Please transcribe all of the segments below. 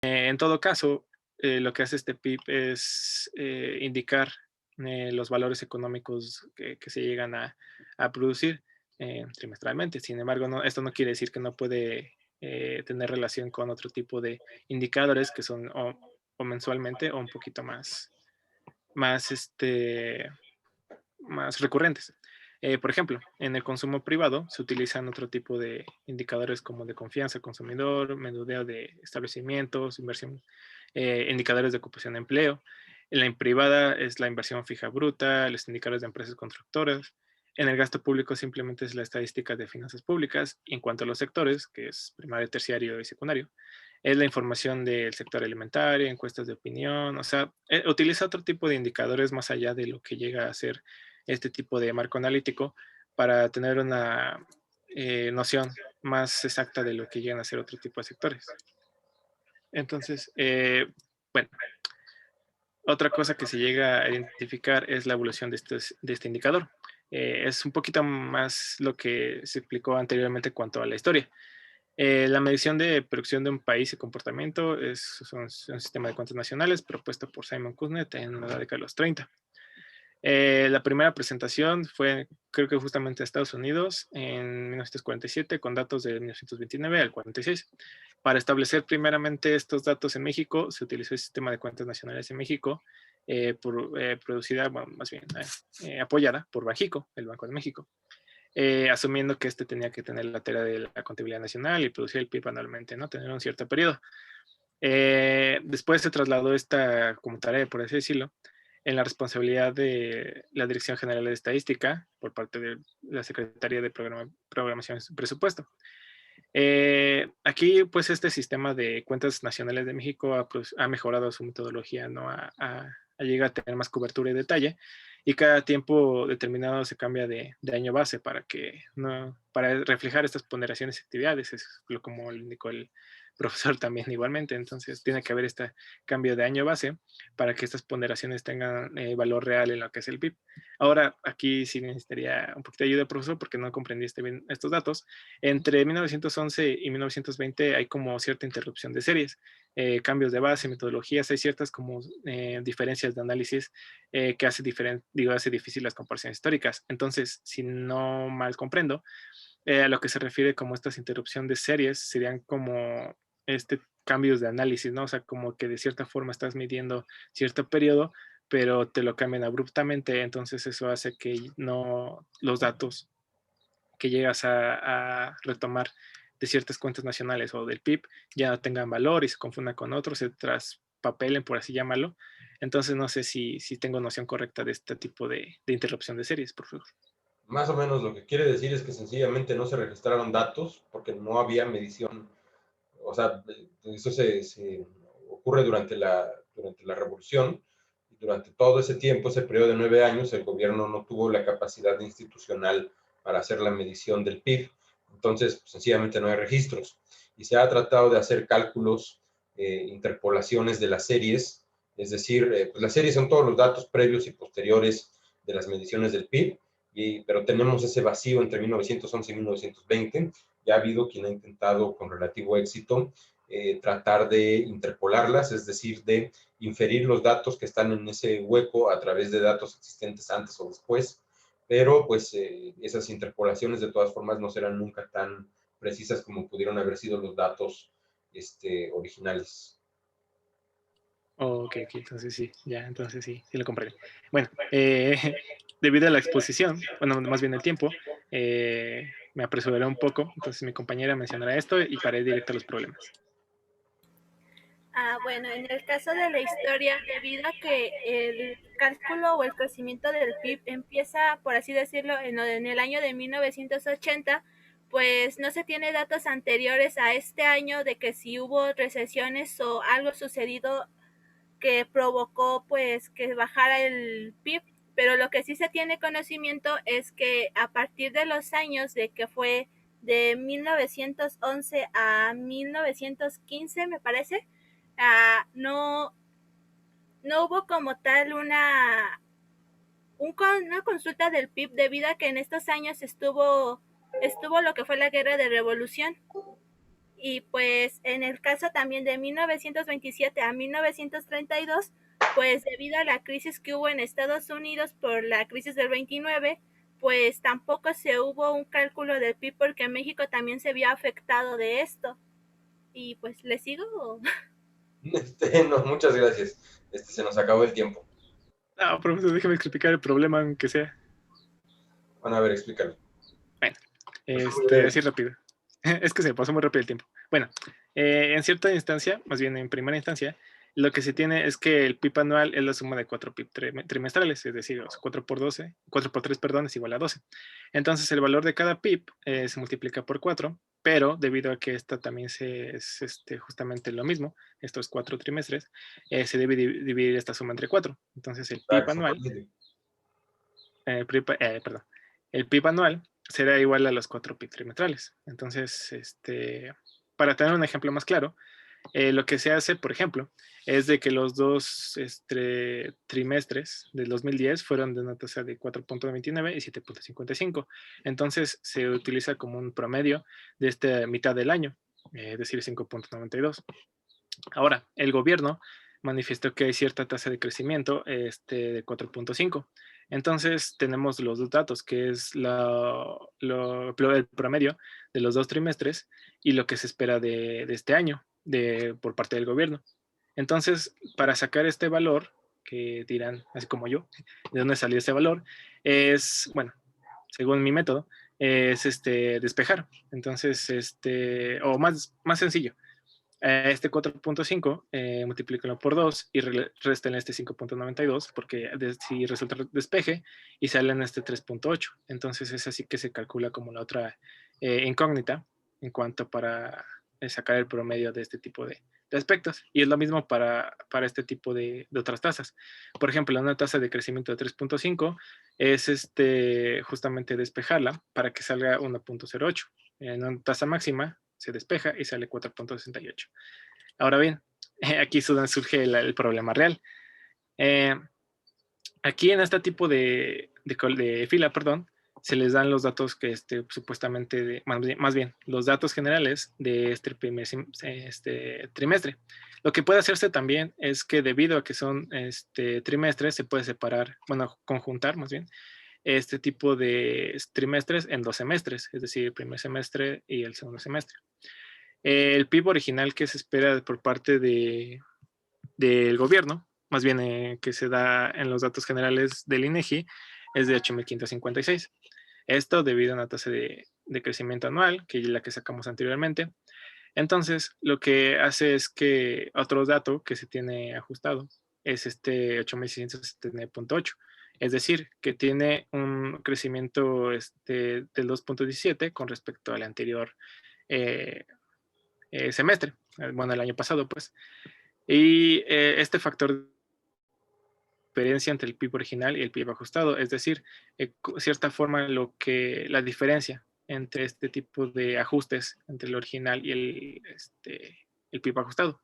En todo caso, lo que hace este PIB es indicar los valores económicos que se llegan a producir trimestralmente. Sin embargo, esto no quiere decir que no puede tener relación con otro tipo de indicadores que son o mensualmente o un poquito más, más recurrentes. Por ejemplo, en el consumo privado se utilizan otro tipo de indicadores como de confianza al consumidor, menudeo de establecimientos, inversión, indicadores de ocupación de empleo. En la privada es la inversión fija bruta, los indicadores de empresas constructoras. En el gasto público simplemente es la estadística de finanzas públicas. Y en cuanto a los sectores, que es primario, terciario y secundario, es la información del sector alimentario, encuestas de opinión, o sea, utiliza otro tipo de indicadores más allá de lo que llega a ser este tipo de marco analítico para tener una noción más exacta de lo que llegan a ser otro tipo de sectores. Entonces, bueno, otra cosa que se llega a identificar es la evolución de este indicador. Es un poquito más lo que se explicó anteriormente en cuanto a la historia. La medición de producción de un país y comportamiento es un sistema de cuentas nacionales propuesto por Simon Kuznets en la década de los 30. La primera presentación fue, creo que justamente a Estados Unidos en 1947 con datos de 1929 al 46. Para establecer primeramente estos datos en México, se utilizó el sistema de cuentas nacionales en México, producida, bueno, más bien apoyada por Banxico, el Banco de México, asumiendo que este tenía que tener la tarea de la contabilidad nacional y producir el PIB anualmente, ¿no? Tener un cierto periodo. Después se trasladó esta como tarea, por así decirlo, en la responsabilidad de la Dirección General de Estadística por parte de la Secretaría de Programación y Presupuesto. Aquí, pues, este sistema de cuentas nacionales de México ha mejorado su metodología, ¿no? A llegar a tener más cobertura y detalle, y cada tiempo determinado se cambia de año base para reflejar estas ponderaciones y actividades, es como lo indicó el profesor también igualmente. Entonces tiene que haber este cambio de año base para que estas ponderaciones tengan valor real en lo que es el PIB. Ahora, aquí sí necesitaría un poquito de ayuda, profesor, porque no comprendiste bien estos datos. Entre 1911 y 1920 hay como cierta interrupción de series, cambios de base, metodologías, hay ciertas como diferencias de análisis que hace difícil las comparaciones históricas. Entonces, si no mal comprendo, a lo que se refiere como estas interrupción de series serían como cambios de análisis, ¿no? O sea, como que de cierta forma estás midiendo cierto periodo, pero te lo cambian abruptamente, entonces eso hace que no los datos que llegas a retomar de ciertas cuentas nacionales o del PIB ya no tengan valor y se confundan con otros, se traspapelen, por así llamarlo. Entonces no sé si tengo noción correcta de este tipo de interrupción de series, por favor. Más o menos lo que quiere decir es que sencillamente no se registraron datos porque no había medición. O sea, eso se ocurre durante la revolución, y durante todo ese tiempo, ese periodo de 9 años, el gobierno no tuvo la capacidad institucional para hacer la medición del PIB. Entonces, pues, sencillamente no hay registros. Y se ha tratado de hacer cálculos, interpolaciones de las series, es decir, pues las series son todos los datos previos y posteriores de las mediciones del PIB, pero tenemos ese vacío entre 1911 y 1920. Ya ha habido quien ha intentado con relativo éxito tratar de interpolarlas, es decir, de inferir los datos que están en ese hueco a través de datos existentes antes o después, pero pues esas interpolaciones de todas formas no serán nunca tan precisas como pudieron haber sido los datos originales. Ok, ok, entonces sí, ya, entonces sí, sí lo compré. Bueno, debido a la exposición, bueno, más bien el tiempo, me apresuraré un poco, entonces mi compañera mencionará esto y paré directo a los problemas. Bueno, en el caso de la historia, debido a que el cálculo o el crecimiento del PIB empieza, por así decirlo, en el año de 1980, pues no se tiene datos anteriores a este año de que si hubo recesiones o algo sucedido que provocó pues que bajara el PIB, pero lo que sí se tiene conocimiento es que a partir de los años de que fue de 1911 a 1915, me parece, no, no hubo como tal una consulta del PIB debido a que en estos años estuvo lo que fue la guerra de revolución. Y pues en el caso también de 1927 a 1932, pues debido a la crisis que hubo en Estados Unidos por la crisis del 29, pues tampoco se hubo un cálculo del PIB porque México también se vio afectado de esto. Y pues, ¿le sigo? No, muchas gracias. Se nos acabó el tiempo. No, profesor, déjeme explicar el problema, aunque sea. Bueno, a ver, explícalo. Bueno, Pues muy breve. así rápido. Es que se pasó muy rápido el tiempo. Bueno, en cierta instancia, más bien en primera instancia, lo que se tiene es que el PIB anual es la suma de 4 PIB trimestrales, es decir, 4 por 12, 4 por 3, perdón, es igual a 12. Entonces, el valor de cada PIB se multiplica por 4, pero debido a que esta también es justamente lo mismo, estos 4 trimestres, se debe dividir esta suma entre 4. Entonces, el PIB anual, perdón, el PIB anual será igual a los 4 PIB trimestrales. Entonces, para tener un ejemplo más claro, lo que se hace, por ejemplo, es de que los dos trimestres del 2010 fueron de una tasa de 4.29 y 7.55. Entonces, se utiliza como un promedio de esta mitad del año, es decir, 5.92. Ahora, el gobierno manifestó que hay cierta tasa de crecimiento de 4.5. Entonces, tenemos los dos datos, que es el promedio de los dos trimestres y lo que se espera de este año por parte del gobierno. Entonces, para sacar este valor, que dirán, así como yo, de dónde salió este valor, es, bueno, según mi método, es despejar. Entonces, o más sencillo, este 4.5, multiplícalo por 2 y resten este 5.92, porque si resulta despeje y sale en este 3.8. Entonces es así que se calcula como la otra incógnita en cuanto para sacar el promedio de este tipo de aspectos. Y es lo mismo para este tipo de otras tasas. Por ejemplo, una tasa de crecimiento de 3.5 es justamente despejarla para que salga 1.08. En una tasa máxima se despeja y sale 4.68. Ahora bien, aquí es donde surge el problema real. Aquí en este tipo de fila, perdón, se les dan los datos que supuestamente, más bien, los datos generales de este primer trimestre. Lo que puede hacerse también es que debido a que son trimestres, se puede separar, bueno, conjuntar más bien, este tipo de trimestres en 2 semestres, es decir, el primer semestre y el segundo semestre. El PIB original que se espera por parte del gobierno, más bien que se da en los datos generales del INEGI, es de 8.556. Esto debido a una tasa de crecimiento anual, que es la que sacamos anteriormente. Entonces, lo que hace es que otro dato que se tiene ajustado es 8.679.8. Es decir, que tiene un crecimiento del 2.17 con respecto al anterior semestre, bueno, el año pasado, pues. Y este factor de diferencia entre el PIB original y el PIB ajustado, es decir, cierta forma la diferencia entre este tipo de ajustes entre el original y el PIB ajustado.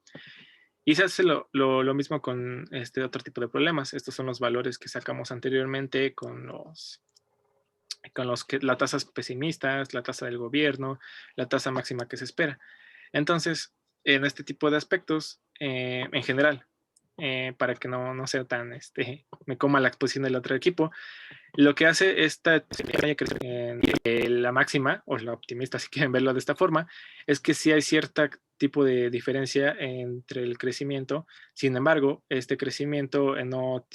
Y se hace lo mismo con otro tipo de problemas. Estos son los valores que sacamos anteriormente con las tasas pesimistas, la tasa del gobierno, la tasa máxima que se espera. Entonces, en este tipo de aspectos, en general, para que no sea tan, me coma la exposición del otro equipo, lo que hace la máxima, o la optimista, si quieren verlo de esta forma, es que sí hay cierto tipo de diferencia entre el crecimiento. Sin embargo, este crecimiento no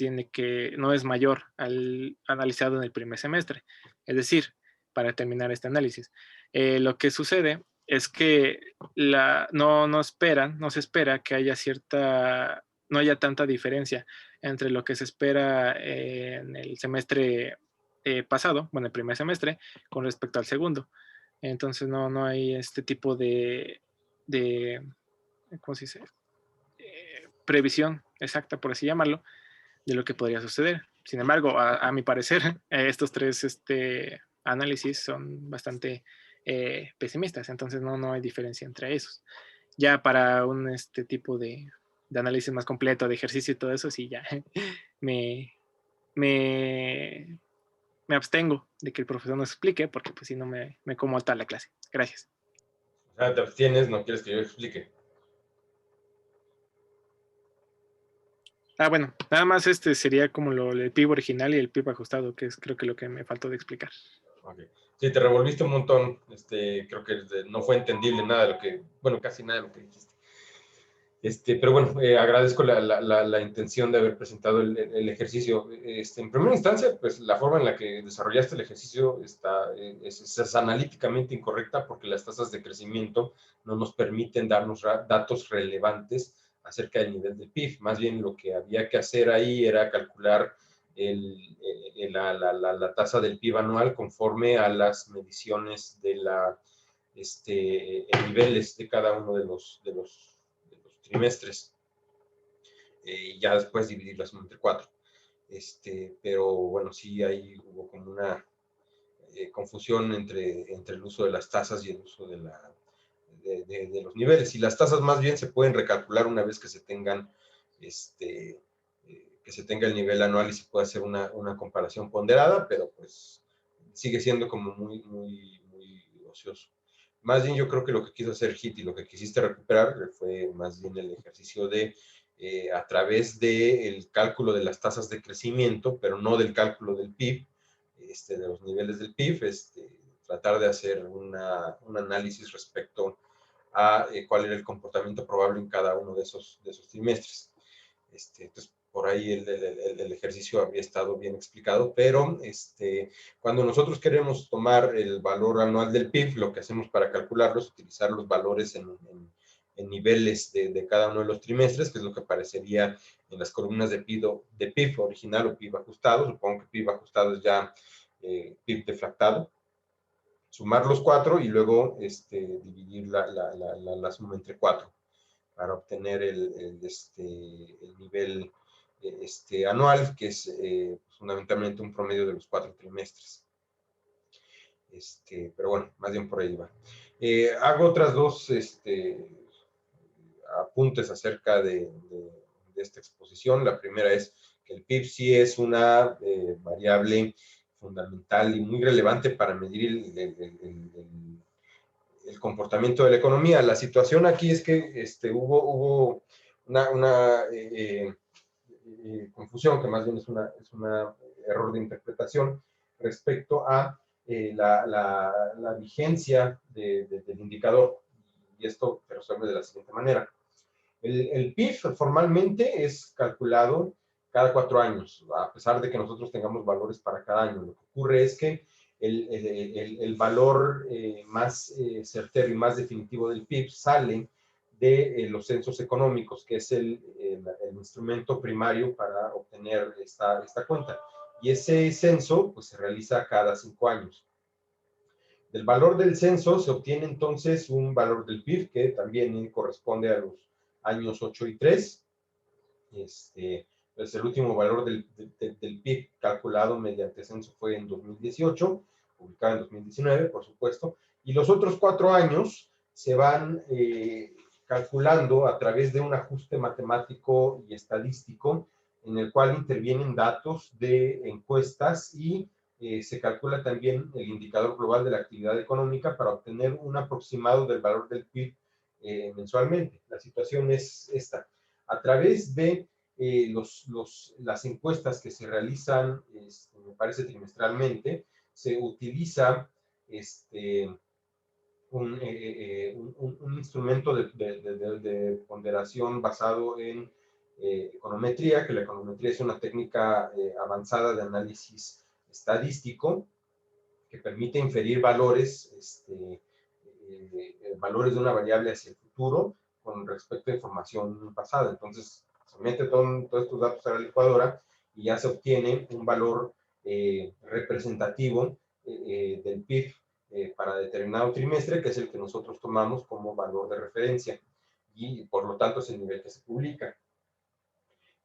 es mayor al analizado en el primer semestre. Es decir, para terminar este análisis, lo que sucede es que no se espera que no haya tanta diferencia entre lo que se espera en el semestre pasado, bueno, el primer semestre, con respecto al segundo. Entonces no hay este tipo de ¿cómo se dice? Previsión exacta, por así llamarlo, de lo que podría suceder. Sin embargo, a mi parecer, estos tres análisis son bastante pesimistas, entonces no hay diferencia entre esos. Ya para un tipo de análisis más completo, de ejercicio y todo eso, sí, ya me, me, me abstengo de que el profesor nos explique, porque pues si no me como alta la clase. Gracias. Ah, te abstienes, no quieres que yo explique. Bueno, nada más sería como el PIB original y el PIB ajustado, que es creo que lo que me faltó de explicar. Okay. Sí, te revolviste un montón. Creo que no fue entendible nada de lo que, bueno, casi nada de lo que dijiste. Pero bueno, agradezco la intención de haber presentado el ejercicio. En primera instancia, pues la forma en la que desarrollaste el ejercicio es analíticamente incorrecta porque las tasas de crecimiento no nos permiten darnos datos relevantes acerca del nivel del PIB. Más bien lo que había que hacer ahí era calcular la tasa del PIB anual conforme a las mediciones de niveles de cada uno de los trimestres, y ya después dividirlas entre 4. Pero bueno, sí ahí hubo como una confusión entre el uso de las tasas y el uso de los niveles. Y las tasas más bien se pueden recalcular una vez que se tengan que se tenga el nivel anual y se puede hacer una comparación ponderada, pero pues sigue siendo como muy ocioso. Más bien yo creo que lo que quiso hacer HIT y lo que quisiste recuperar fue más bien el ejercicio de, a través del cálculo de las tasas de crecimiento, pero no del cálculo del PIB, de los niveles del PIB, tratar de hacer un análisis respecto a cuál era el comportamiento probable en cada uno de esos trimestres. Entonces, por ahí el ejercicio había estado bien explicado, pero cuando nosotros queremos tomar el valor anual del PIB, lo que hacemos para calcularlo es utilizar los valores en niveles de cada uno de los trimestres, que es lo que aparecería en las columnas de PIB original o PIB ajustado. Supongo que PIB ajustado es ya PIB deflactado. Sumar los 4 y luego dividir la suma entre 4 para obtener el nivel anual, que es fundamentalmente un promedio de los 4 trimestres. Pero bueno, más bien por ahí va. Hago otras dos apuntes acerca de esta exposición. La primera es que el PIB sí es una variable fundamental y muy relevante para medir el comportamiento de la economía. La situación aquí es que hubo una confusión, que más bien es un error de interpretación respecto a la vigencia del indicador. Y esto se resuelve de la siguiente manera. El PIB formalmente es calculado cada 4 años, a pesar de que nosotros tengamos valores para cada año. Lo que ocurre es que el valor más certero y más definitivo del PIB sale de los censos económicos, que es el instrumento primario para obtener esta cuenta. Y ese censo pues, se realiza cada 5 años. Del valor del censo se obtiene entonces un valor del PIB que también corresponde a los años 8 y 3. Pues el último valor del PIB calculado mediante censo fue en 2018, publicado en 2019, por supuesto, y los otros 4 años se van calculando a través de un ajuste matemático y estadístico en el cual intervienen datos de encuestas y se calcula también el indicador global de la actividad económica para obtener un aproximado del valor del PIB mensualmente. La situación es esta. A través de las encuestas que se realizan, me parece trimestralmente, se utiliza un instrumento de ponderación basado en econometría, que la econometría es una técnica avanzada de análisis estadístico que permite inferir valores de una variable hacia el futuro con respecto a información pasada. Entonces, se mete todos estos datos a la licuadora y ya se obtiene un valor representativo del PIB para determinado trimestre, que es el que nosotros tomamos como valor de referencia y por lo tanto es el nivel que se publica.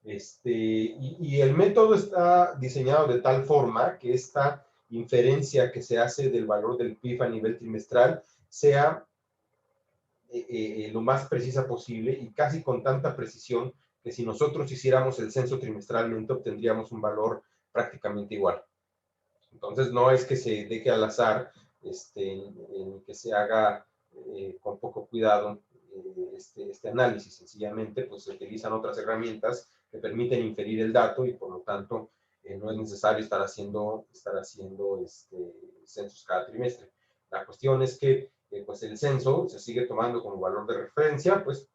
Y el método está diseñado de tal forma que esta inferencia que se hace del valor del PIB a nivel trimestral sea lo más precisa posible y casi con tanta precisión que si nosotros hiciéramos el censo trimestralmente obtendríamos un valor prácticamente igual. Entonces no es que se deje al azar, que se haga con poco cuidado este análisis. Sencillamente, pues se utilizan otras herramientas que permiten inferir el dato y por lo tanto no es necesario estar haciendo censos cada trimestre. La cuestión es que pues el censo se sigue tomando como valor de referencia, pues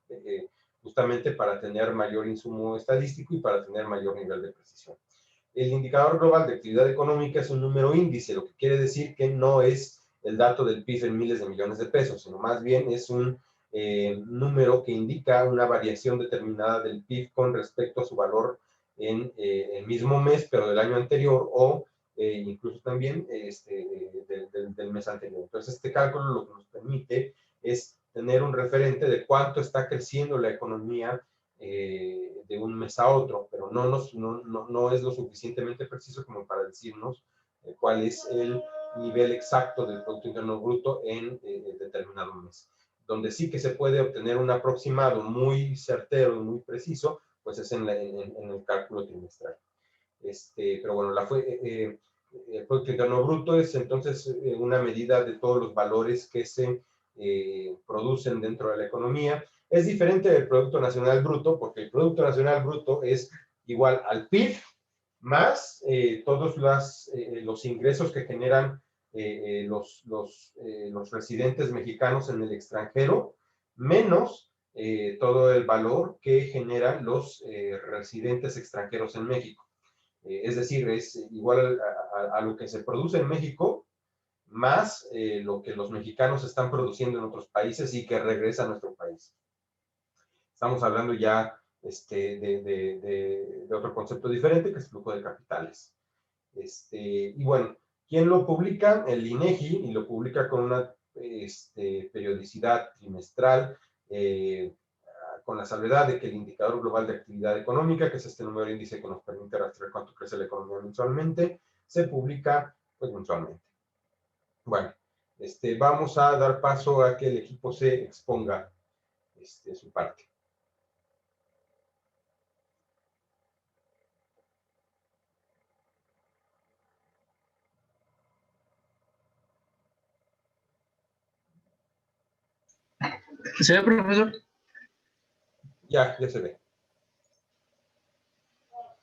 justamente para tener mayor insumo estadístico y para tener mayor nivel de precisión. El indicador global de actividad económica es un número índice, lo que quiere decir que no es el dato del PIB en miles de millones de pesos, sino más bien es un número que indica una variación determinada del PIB con respecto a su valor en el mismo mes, pero del año anterior, o incluso también del mes anterior. Entonces, este cálculo lo que nos permite es tener un referente de cuánto está creciendo la economía de un mes a otro, pero no es lo suficientemente preciso como para decirnos cuál es el nivel exacto del Producto Interno Bruto en determinado mes. Donde sí que se puede obtener un aproximado muy certero y muy preciso, pues es en el cálculo trimestral. Pero bueno, el Producto Interno Bruto es entonces una medida de todos los valores que se producen dentro de la economía. Es diferente del Producto Nacional Bruto, porque el Producto Nacional Bruto es igual al PIB más todos los ingresos que generan los residentes mexicanos en el extranjero, menos todo el valor que generan los residentes extranjeros en México. Es decir, es igual a lo que se produce en México, más lo que los mexicanos están produciendo en otros países y que regresa a nuestro país. Estamos hablando ya de otro concepto diferente, que es flujo de capitales. Y bueno, ¿quién lo publica? El INEGI, y lo publica con una periodicidad trimestral, con la salvedad de que el indicador global de actividad económica, que es este número índice que nos permite rastrear cuánto crece la economía mensualmente, se publica pues mensualmente. Bueno, vamos a dar paso a que el equipo se exponga su parte. ¿Se ve, profesor? Ya se ve.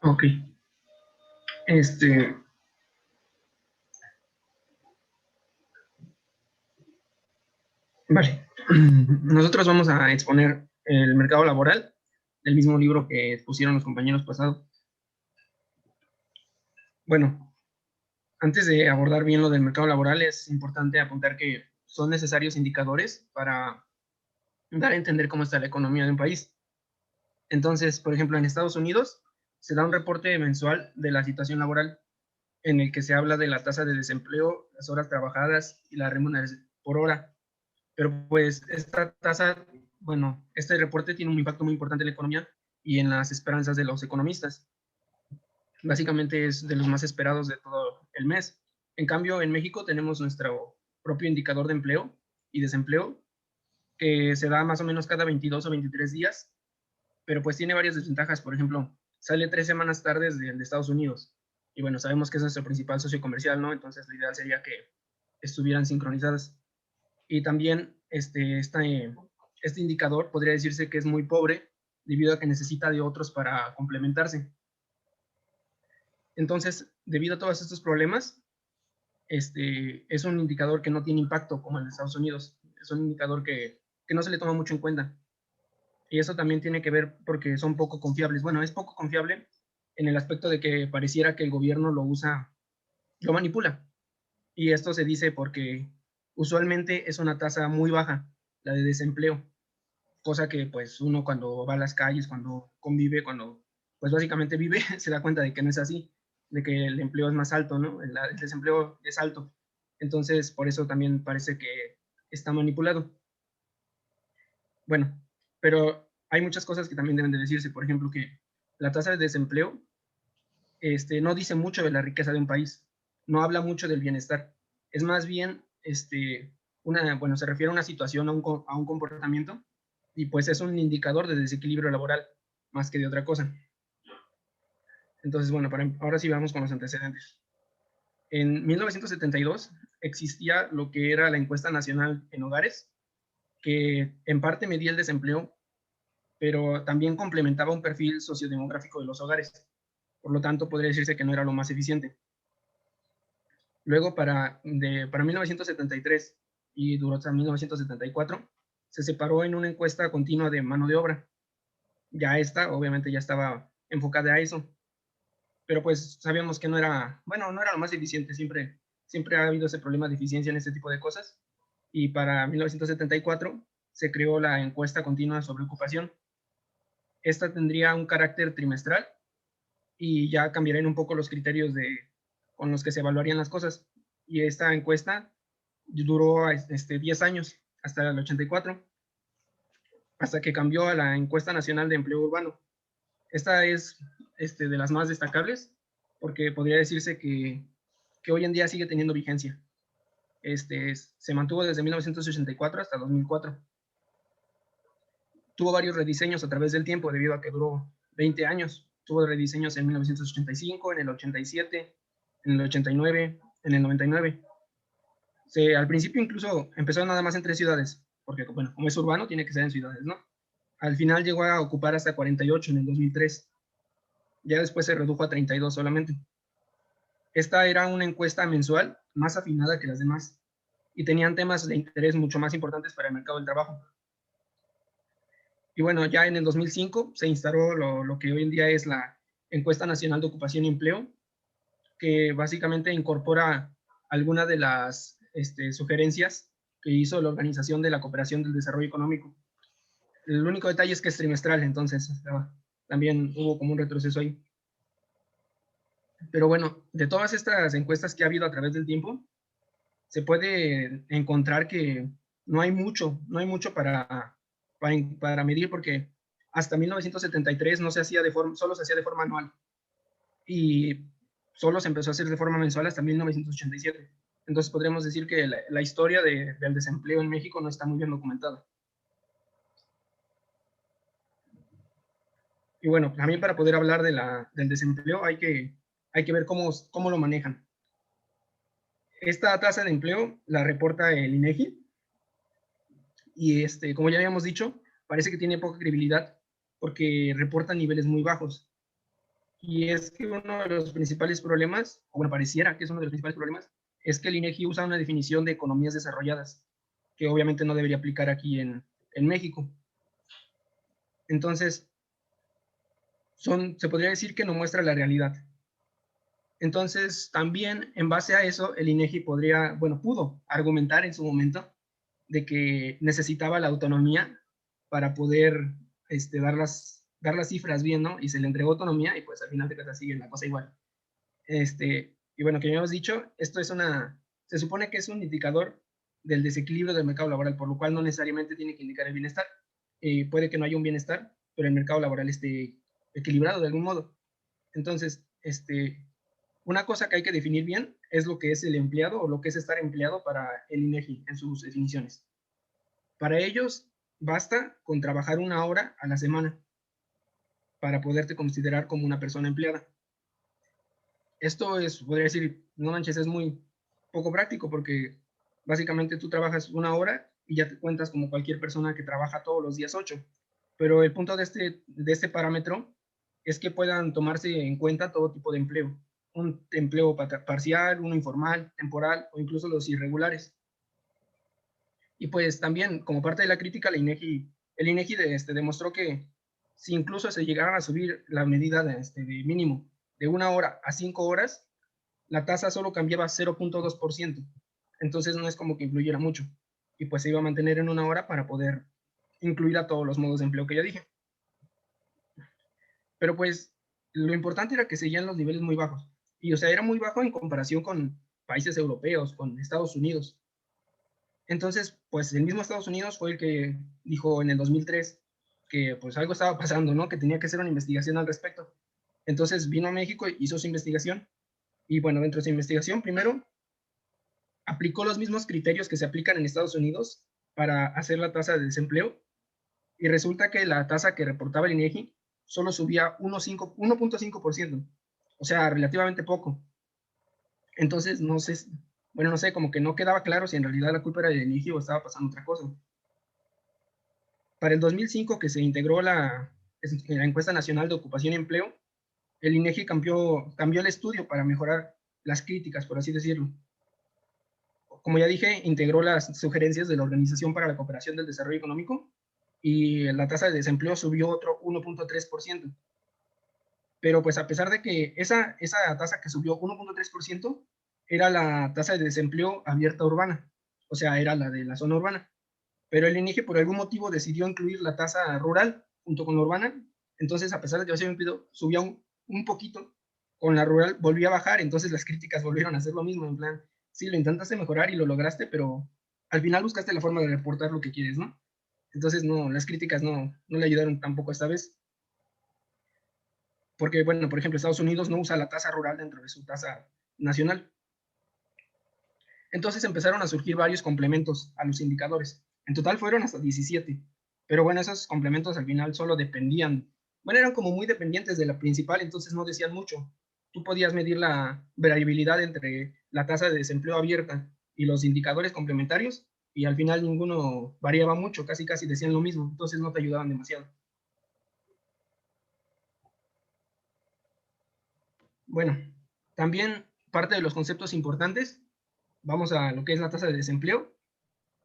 Ok. Vale. Nosotros vamos a exponer el mercado laboral del mismo libro que pusieron los compañeros pasados. Bueno, antes de abordar bien lo del mercado laboral, es importante apuntar que son necesarios indicadores para dar a entender cómo está la economía de un país. Entonces, por ejemplo, en Estados Unidos se da un reporte mensual de la situación laboral en el que se habla de la tasa de desempleo, las horas trabajadas y la remuneración por hora. Pero pues esta tasa, bueno, este reporte tiene un impacto muy importante en la economía y en las esperanzas de los economistas. Básicamente es de los más esperados de todo el mes. En cambio, en México tenemos nuestro propio indicador de empleo y desempleo, que se da más o menos cada 22 o 23 días, pero pues tiene varias desventajas. Por ejemplo, sale 3 semanas tarde de Estados Unidos, y bueno, sabemos que es nuestro principal socio comercial, ¿no? Entonces, lo ideal sería que estuvieran sincronizadas. Y también este indicador podría decirse que es muy pobre, debido a que necesita de otros para complementarse. Entonces, debido a todos estos problemas, es un indicador que no tiene impacto como el de Estados Unidos. Es un indicador que no se le toma mucho en cuenta. Y eso también tiene que ver porque son poco confiables. Bueno, es poco confiable en el aspecto de que pareciera que el gobierno lo manipula. Y esto se dice porque usualmente es una tasa muy baja, la de desempleo. Cosa que pues uno cuando va a las calles, cuando convive, cuando pues básicamente vive, se da cuenta de que no es así, de que el empleo es más alto, ¿no? El desempleo es alto. Entonces, por eso también parece que está manipulado. Bueno, pero hay muchas cosas que también deben de decirse. Por ejemplo, que la tasa de desempleo no dice mucho de la riqueza de un país, no habla mucho del bienestar. Es más bien, se refiere a una situación, a un comportamiento, y pues es un indicador de desequilibrio laboral, más que de otra cosa. Entonces, bueno, ahora sí vamos con los antecedentes. En 1972 existía lo que era la encuesta nacional en hogares, que en parte medía el desempleo, pero también complementaba un perfil sociodemográfico de los hogares. Por lo tanto, podría decirse que no era lo más eficiente. Luego, para 1973 y duró hasta 1974, se separó en una encuesta continua de mano de obra. Ya esta, obviamente, ya estaba enfocada a eso, pero pues sabíamos que no era, bueno, no era lo más eficiente, siempre ha habido ese problema de eficiencia en este tipo de cosas, y para 1974 se creó la encuesta continua sobre ocupación. Esta tendría un carácter trimestral y ya cambiarían un poco los criterios con los que se evaluarían las cosas. Y esta encuesta duró 10 años, hasta el 84, hasta que cambió a la Encuesta Nacional de Empleo Urbano. Esta es de las más destacables, porque podría decirse que hoy en día sigue teniendo vigencia. Se mantuvo desde 1984 hasta 2004. Tuvo varios rediseños a través del tiempo, debido a que duró 20 años. Tuvo rediseños en 1985, en el 87, en el 89, en el 99. Al principio incluso empezó nada más en 3 ciudades, porque bueno, como es urbano, tiene que ser en ciudades, ¿no? Al final llegó a ocupar hasta 48 en el 2003. Ya después se redujo a 32 solamente. Esta era una encuesta mensual más afinada que las demás y tenían temas de interés mucho más importantes para el mercado del trabajo. Y bueno, ya en el 2005 se instaló lo que hoy en día es la Encuesta Nacional de Ocupación y Empleo, que básicamente incorpora algunas de las sugerencias que hizo la Organización de la Cooperación del Desarrollo Económico. El único detalle es que es trimestral, entonces también hubo como un retroceso ahí. Pero bueno, de todas estas encuestas que ha habido a través del tiempo, se puede encontrar que no hay mucho para medir, porque hasta 1973 no se hacía solo se hacía de forma anual, y solo se empezó a hacer de forma mensual hasta 1987. Entonces podríamos decir que la historia del desempleo en México no está muy bien documentada. Y bueno, también para poder hablar del desempleo hay que ver cómo lo manejan. Esta tasa de empleo la reporta el INEGI, y como ya habíamos dicho, parece que tiene poca credibilidad porque reporta niveles muy bajos. Y es que uno de los principales problemas, o bueno, pareciera que es uno de los principales problemas, es que el INEGI usa una definición de economías desarrolladas, que obviamente no debería aplicar aquí en México. Entonces, se podría decir que no muestra la realidad. Entonces, también en base a eso, el INEGI pudo argumentar en su momento de que necesitaba la autonomía para poder dar las cifras bien, ¿no? Y se le entregó autonomía y pues al final de cuentas sigue la cosa igual. Y bueno, que ya hemos dicho, se supone que es un indicador del desequilibrio del mercado laboral, por lo cual no necesariamente tiene que indicar el bienestar. Puede que no haya un bienestar, pero el mercado laboral esté equilibrado de algún modo. Entonces, una cosa que hay que definir bien es lo que es el empleado o lo que es estar empleado para el INEGI en sus definiciones. Para ellos, basta con trabajar 1 hora a la semana para poderte considerar como una persona empleada. Esto podría decir, no manches, es muy poco práctico, porque básicamente tú trabajas 1 hora y ya te cuentas como cualquier persona que trabaja todos los días 8. Pero el punto de este parámetro es que puedan tomarse en cuenta todo tipo de empleo. Un empleo parcial, uno informal, temporal o incluso los irregulares. Y pues también, como parte de la crítica, el INEGI demostró que si incluso se llegaran a subir la medida de mínimo de 1 hora a 5 horas, la tasa solo cambiaba 0.2%. Entonces no es como que influyera mucho. Y pues se iba a mantener en 1 hora para poder incluir a todos los modos de empleo que ya dije. Pero pues lo importante era que seguían los niveles muy bajos. Y o sea, era muy bajo en comparación con países europeos, con Estados Unidos. Entonces, pues el mismo Estados Unidos fue el que dijo en el 2003 que pues algo estaba pasando, ¿no? Que tenía que hacer una investigación al respecto. Entonces vino a México y hizo su investigación. Y bueno, dentro de su investigación, primero aplicó los mismos criterios que se aplican en Estados Unidos para hacer la tasa de desempleo. Y resulta que la tasa que reportaba el INEGI solo subía 1.5%. O sea, relativamente poco. Entonces, no sé, como que no quedaba claro si en realidad la culpa era del INEGI o estaba pasando otra cosa. Para el 2005, que se integró la encuesta nacional de ocupación y empleo, el INEGI cambió el estudio para mejorar las críticas, por así decirlo. Como ya dije, integró las sugerencias de la Organización para la Cooperación del Desarrollo Económico y la tasa de desempleo subió otro 1.3%. Pero pues a pesar de que esa tasa que subió 1.3% era la tasa de desempleo abierta urbana, o sea, era la de la zona urbana. Pero el INEGI por algún motivo decidió incluir la tasa rural junto con la urbana. Entonces, a pesar de que yo siempre pido, subía un poquito, con la rural volvió a bajar, entonces las críticas volvieron a hacer lo mismo, en plan, sí, lo intentaste mejorar y lo lograste, pero al final buscaste la forma de reportar lo que quieres, ¿no? Entonces, no, las críticas no le ayudaron tampoco esta vez. Porque, bueno, por ejemplo, Estados Unidos no usa la tasa rural dentro de su tasa nacional. Entonces empezaron a surgir varios complementos a los indicadores. En total fueron hasta 17. Pero bueno, esos complementos al final solo dependían, bueno, eran como muy dependientes de la principal, entonces no decían mucho. Tú podías medir la variabilidad entre la tasa de desempleo abierta y los indicadores complementarios, y al final ninguno variaba mucho, casi decían lo mismo, entonces no te ayudaban demasiado. Bueno, también parte de los conceptos importantes, vamos a lo que es la tasa de desempleo,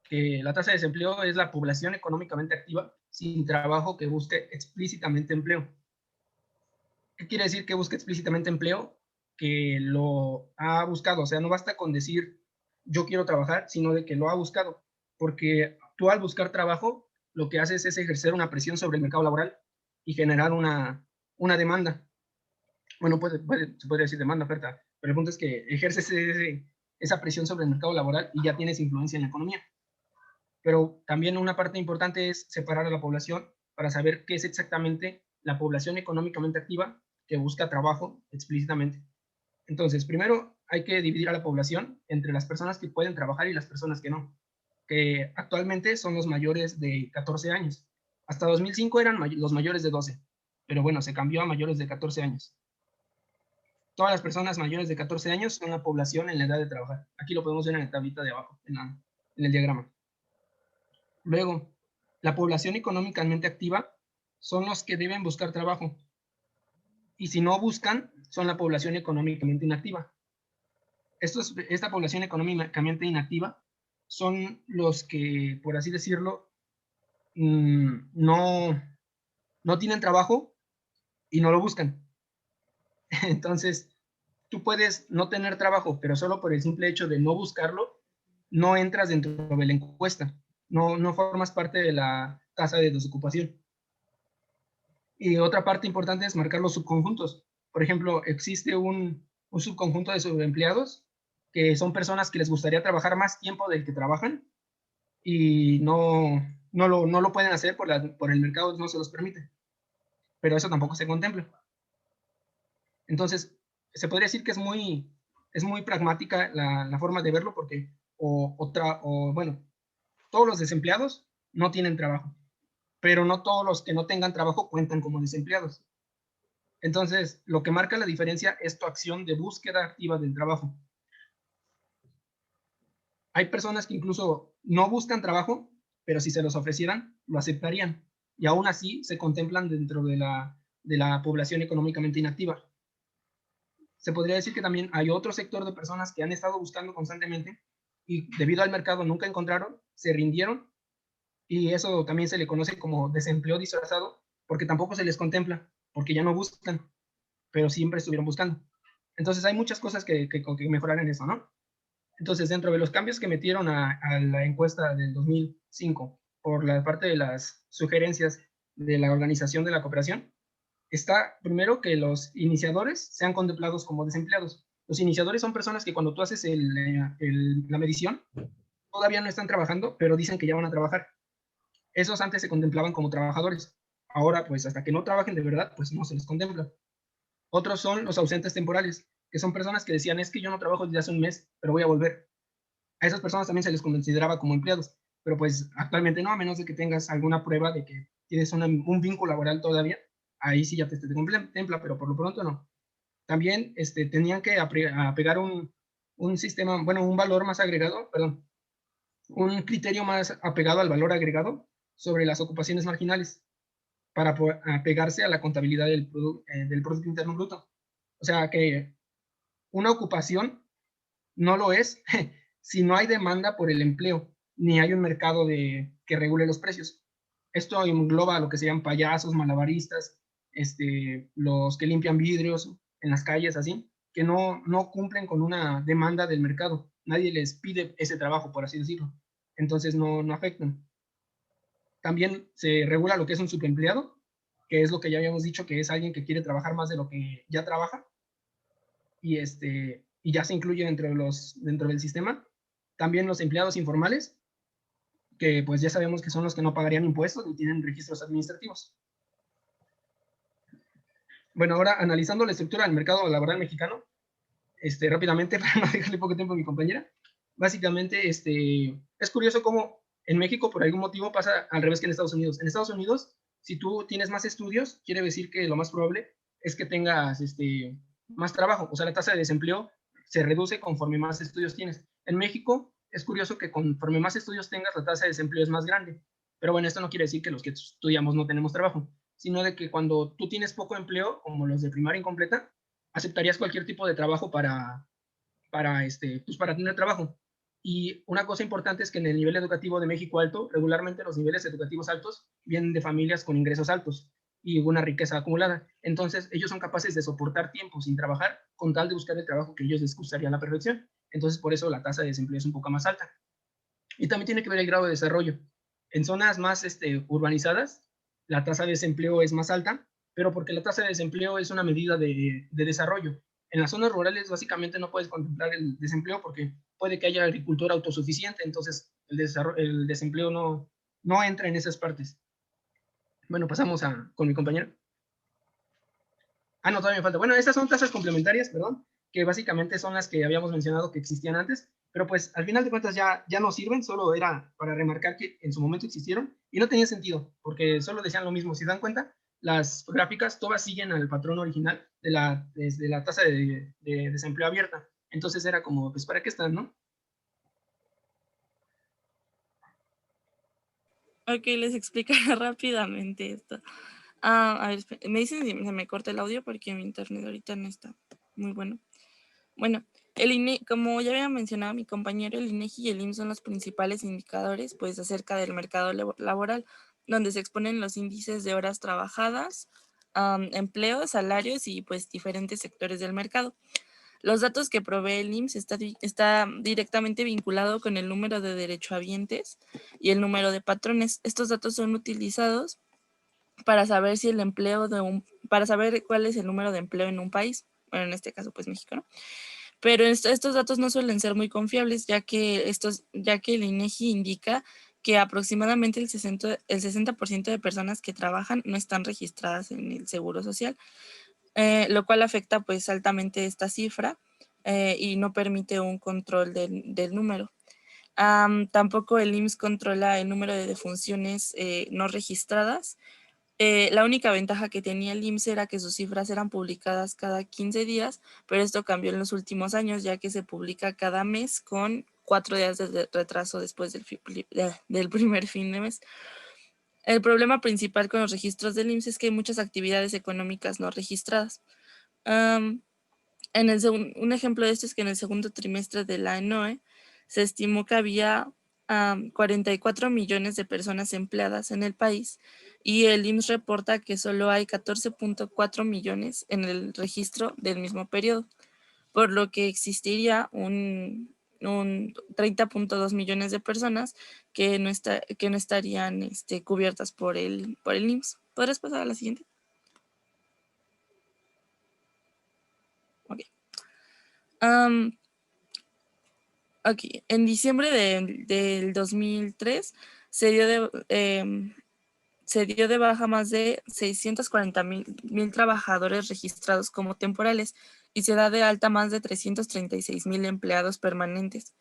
que la tasa de desempleo es la población económicamente activa sin trabajo que busque explícitamente empleo. ¿Qué quiere decir que busque explícitamente empleo? Que lo ha buscado, o sea, no basta con decir yo quiero trabajar, sino de que lo ha buscado, porque tú al buscar trabajo, lo que haces es ejercer una presión sobre el mercado laboral y generar una demanda. Bueno, se podría decir demanda, oferta, pero el punto es que ejerces esa presión sobre el mercado laboral y ya tienes influencia en la economía. Pero también una parte importante es separar a la población para saber qué es exactamente la población económicamente activa que busca trabajo explícitamente. Entonces, primero hay que dividir a la población entre las personas que pueden trabajar y las personas que no, que actualmente son los mayores de 14 años. Hasta 2005 eran los mayores de 12, pero bueno, se cambió a mayores de 14 años. Todas las personas mayores de 14 años son la población en la edad de trabajar. Aquí lo podemos ver en la tablita de abajo, en el diagrama. Luego, la población económicamente activa son los que deben buscar trabajo. Y si no buscan, son la población económicamente inactiva. Esta población económicamente inactiva son los que, por así decirlo, no tienen trabajo y no lo buscan. Entonces, tú puedes no tener trabajo, pero solo por el simple hecho de no buscarlo, no entras dentro de la encuesta. No formas parte de la tasa de desocupación. Y otra parte importante es marcar los subconjuntos. Por ejemplo, existe un subconjunto de subempleados que son personas que les gustaría trabajar más tiempo del que trabajan y no lo pueden hacer por el mercado, no se los permite. Pero eso tampoco se contempla. Entonces, se podría decir que es muy pragmática la forma de verlo porque, bueno, todos los desempleados no tienen trabajo, pero no todos los que no tengan trabajo cuentan como desempleados. Entonces, lo que marca la diferencia es tu acción de búsqueda activa del trabajo. Hay personas que incluso no buscan trabajo, pero si se los ofrecieran, lo aceptarían. Y aún así se contemplan dentro de la población económicamente inactiva. Se podría decir que también hay otro sector de personas que han estado buscando constantemente y debido al mercado nunca encontraron, se rindieron y eso también se le conoce como desempleo disfrazado porque tampoco se les contempla, porque ya no buscan, pero siempre estuvieron buscando. Entonces hay muchas cosas que mejorar en eso, ¿no? Entonces, dentro de los cambios que metieron a la encuesta del 2005 por la parte de las sugerencias de la Organización de la Cooperación, está primero que los iniciadores sean contemplados como desempleados. Los iniciadores son personas que cuando tú haces la medición, todavía no están trabajando, pero dicen que ya van a trabajar. Esos antes se contemplaban como trabajadores. Ahora, pues hasta que no trabajen de verdad, pues no se les contempla. Otros son los ausentes temporales, que son personas que decían, es que yo no trabajo desde hace un mes, pero voy a volver. A esas personas también se les consideraba como empleados, pero pues actualmente no, a menos de que tengas alguna prueba de que tienes un vínculo laboral todavía, ahí sí ya te contempla, pero por lo pronto no. También tenían que apegar un sistema, bueno, un valor más agregado, perdón, un criterio más apegado al valor agregado sobre las ocupaciones marginales para apegarse a la contabilidad del Producto Interno Bruto. O sea que una ocupación no lo es si no hay demanda por el empleo, ni hay un mercado que regule los precios. Esto engloba lo que se llaman payasos, malabaristas, los que limpian vidrios en las calles, así, que no cumplen con una demanda del mercado. Nadie les pide ese trabajo, por así decirlo. Entonces no afectan. También se regula lo que es un subempleado, que es lo que ya habíamos dicho, que es alguien que quiere trabajar más de lo que ya trabaja, y ya se incluye dentro del sistema. También los empleados informales, que pues ya sabemos que son los que no pagarían impuestos ni tienen registros administrativos. Bueno, ahora analizando la estructura del mercado laboral mexicano, rápidamente, para no dejarle poco tiempo a mi compañera, básicamente es curioso cómo en México por algún motivo pasa al revés que en Estados Unidos. En Estados Unidos, si tú tienes más estudios, quiere decir que lo más probable es que tengas más trabajo, o sea, la tasa de desempleo se reduce conforme más estudios tienes. En México es curioso que conforme más estudios tengas, la tasa de desempleo es más grande, pero bueno, esto no quiere decir que los que estudiamos no tenemos trabajo, sino de que cuando tú tienes poco empleo, como los de primaria incompleta, aceptarías cualquier tipo de trabajo para tener trabajo. Y una cosa importante es que en el nivel educativo de México alto, regularmente los niveles educativos altos vienen de familias con ingresos altos y una riqueza acumulada. Entonces, ellos son capaces de soportar tiempo sin trabajar con tal de buscar el trabajo que ellos les gustaría a la perfección. Entonces, por eso la tasa de desempleo es un poco más alta. Y también tiene que ver el grado de desarrollo. En zonas más urbanizadas, la tasa de desempleo es más alta, pero porque la tasa de desempleo es una medida de desarrollo. En las zonas rurales básicamente no puedes contemplar el desempleo porque puede que haya agricultura autosuficiente, entonces el desempleo no entra en esas partes. Bueno, pasamos con mi compañero. No, todavía me falta. Bueno, estas son tasas complementarias, perdón, que básicamente son las que habíamos mencionado que existían antes, pero pues al final de cuentas ya no sirven, solo era para remarcar que en su momento existieron y no tenía sentido, porque solo decían lo mismo. Si dan cuenta, las gráficas todas siguen al patrón original desde la tasa de desempleo abierta. Entonces era como, pues, ¿para qué están, no? Ok, les explicaré rápidamente esto. A ver, me dicen si se me corta el audio porque mi internet ahorita no está muy bueno. Bueno, el INE, como ya había mencionado mi compañero, el INEGI y el IMSS son los principales indicadores pues acerca del mercado laboral, donde se exponen los índices de horas trabajadas, empleos, salarios y pues diferentes sectores del mercado. Los datos que provee el IMSS está directamente vinculado con el número de derechohabientes y el número de patrones. Estos datos son utilizados para saber si para saber cuál es el número de empleo en un país, bueno, en este caso pues México, ¿no? Pero estos datos no suelen ser muy confiables, ya que el INEGI indica que aproximadamente el 60% de personas que trabajan no están registradas en el Seguro Social, lo cual afecta pues altamente esta cifra y no permite un control del número. Tampoco el IMSS controla el número de defunciones no registradas. La única ventaja que tenía el IMSS era que sus cifras eran publicadas cada 15 días, pero esto cambió en los últimos años, ya que se publica cada mes con 4 días de retraso después del primer fin de mes. El problema principal con los registros del IMSS es que hay muchas actividades económicas no registradas. Un ejemplo de esto es que en el segundo trimestre de la ENOE se estimó que había 44 millones de personas empleadas en el país y el IMSS reporta que solo hay 14.4 millones en el registro del mismo periodo, por lo que existiría un 30.2 millones de personas que no estarían cubiertas por el IMSS. ¿Podrías pasar a la siguiente? Ok. Aquí, en diciembre del 2003 se dio de baja más de 640,000 trabajadores registrados como temporales y se da de alta más de 336,000 empleados permanentes.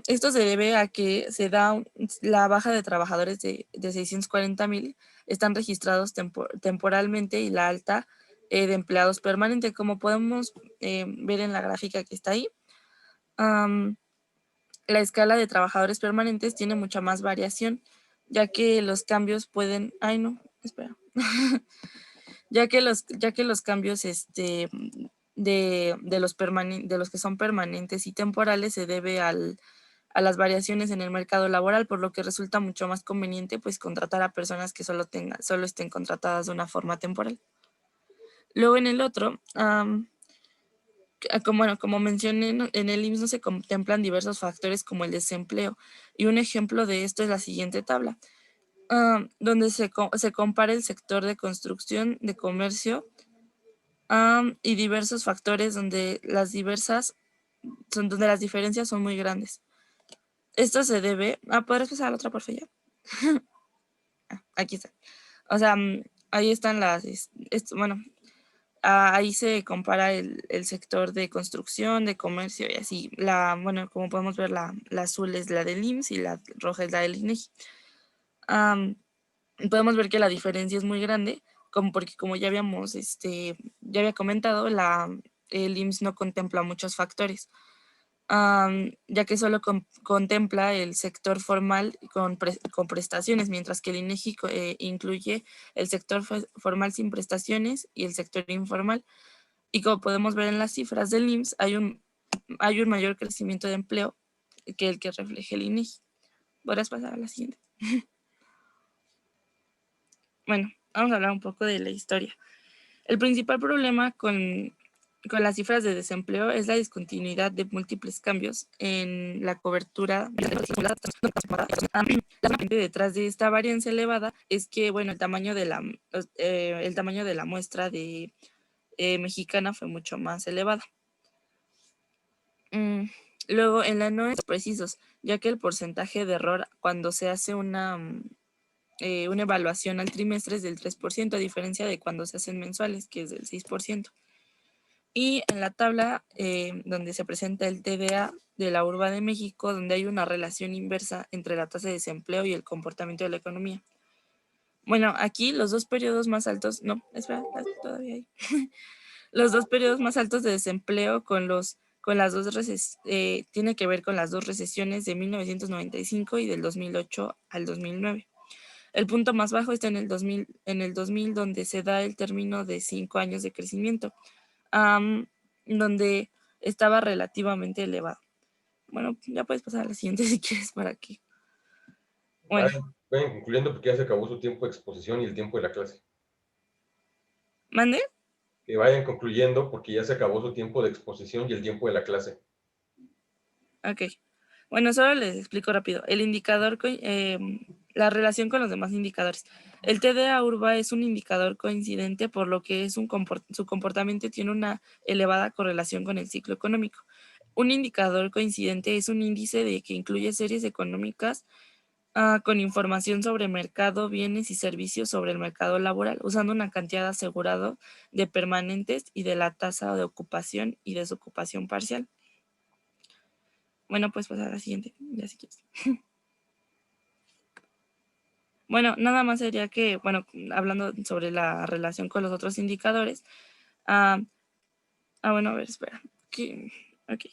Esto se debe a que se da la baja de trabajadores de 640,000 están registrados temporalmente y la alta de empleados permanentes, como podemos ver en la gráfica que está ahí. La escala de trabajadores permanentes tiene mucha más variación, ya que los cambios pueden, ay no, espera, ya que los cambios de los que son permanentes y temporales se debe a las variaciones en el mercado laboral, por lo que resulta mucho más conveniente pues contratar a personas que solo estén contratadas de una forma temporal. Luego en el otro, como mencioné, en el IMSS no se contemplan diversos factores como el desempleo, y un ejemplo de esto es la siguiente tabla, donde se compara el sector de construcción, de comercio, y diversos factores donde las diferencias son muy grandes. Esto se debe ¿podrías pasar a la otra, por favor? Aquí está. O sea, ahí están ahí se compara el sector de construcción, de comercio y así. Como podemos ver, la azul es la del IMSS y la roja es la del INEGI. Podemos ver que la diferencia es muy grande, porque como ya había comentado, el IMSS no contempla muchos factores, ya que solo contempla el sector formal con prestaciones, mientras que el INEGI incluye el sector formal sin prestaciones y el sector informal. Y como podemos ver en las cifras del IMSS, hay un mayor crecimiento de empleo que el que refleja el INEGI. ¿Podrás pasar a la siguiente? Bueno, vamos a hablar un poco de la historia. El principal problema con las cifras de desempleo es la discontinuidad de múltiples cambios en la cobertura. Detrás de esta varianza elevada es que, el tamaño de la muestra de mexicana fue mucho más elevada. Luego, en la no es precisos, ya que el porcentaje de error cuando se hace una evaluación al trimestre es del 3%, a diferencia de cuando se hacen mensuales, que es del 6%. Y en la tabla donde se presenta el TDA de la Urba de México, donde hay una relación inversa entre la tasa de desempleo y el comportamiento de la economía. Bueno, aquí los dos periodos más altos, no, espera, todavía hay. Los dos periodos más altos de desempleo tiene que ver con las dos recesiones de 1995 y del 2008 al 2009. El punto más bajo está en el 2000, donde se da el término de 5 años de crecimiento, donde estaba relativamente elevado. Bueno, ya puedes pasar a la siguiente si quieres para que... Bueno. Vayan concluyendo porque ya se acabó su tiempo de exposición y el tiempo de la clase. ¿Mande? Que vayan concluyendo porque ya se acabó su tiempo de exposición y el tiempo de la clase. Ok. Bueno, solo les explico rápido. El indicador, la relación con los demás indicadores. El TDA Urba es un indicador coincidente, por lo que su comportamiento tiene una elevada correlación con el ciclo económico. Un indicador coincidente es un índice que incluye series económicas con información sobre mercado, bienes y servicios sobre el mercado laboral, usando una cantidad asegurada de permanentes y de la tasa de ocupación y desocupación parcial. Bueno, pues pasar a la siguiente, ya si quieres. Bueno, nada más sería que, hablando sobre la relación con los otros indicadores. Bueno, a ver, espera. Ok.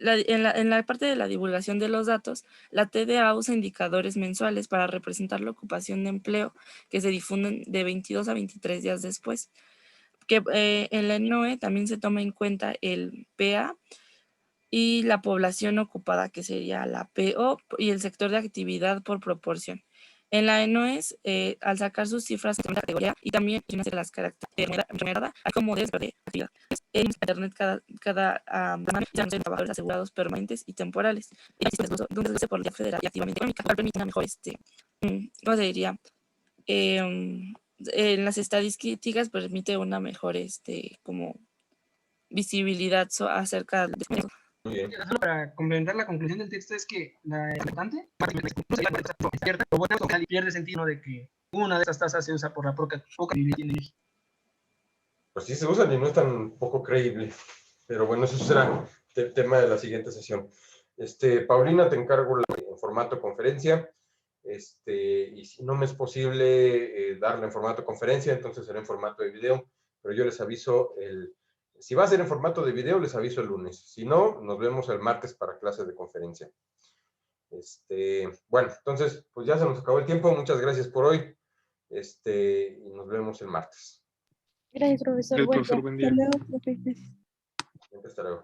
En la parte de la divulgación de los datos, la TDA usa indicadores mensuales para representar la ocupación de empleo que se difunden de 22 a 23 días después. Que en la ENOE también se toma en cuenta el PA y la población ocupada, que sería la PO, y el sector de actividad por proporción. En la ENOES, al sacar sus cifras de categoría y también de las características como de actividad. En Internet cada trabajadores asegurados permanentes y temporales. Y donde se por la federal y activamente económica, cual permite una mejor, ¿cómo se diría? En las estadísticas permite una mejor, como visibilidad acerca de eso. Muy bien. Solo para complementar la conclusión del texto es que la importante pierde sentido de que una de esas tasas se usa por la poca credibilidad. Pues sí se usan y no es tan poco creíble. Pero bueno, eso será el tema de la siguiente sesión. Paulina, te encargo en formato conferencia. Y si no me es posible darle en formato conferencia, entonces será en formato de video. Pero yo les aviso si va a ser en formato de video, les aviso el lunes. Si no, nos vemos el martes para clase de conferencia. Bueno, entonces, pues ya se nos acabó el tiempo. Muchas gracias por hoy. Y nos vemos el martes. Gracias, profesor. Gracias, Buen profesor. día. Buen día. Hasta luego, profe. Gracias. Hasta luego.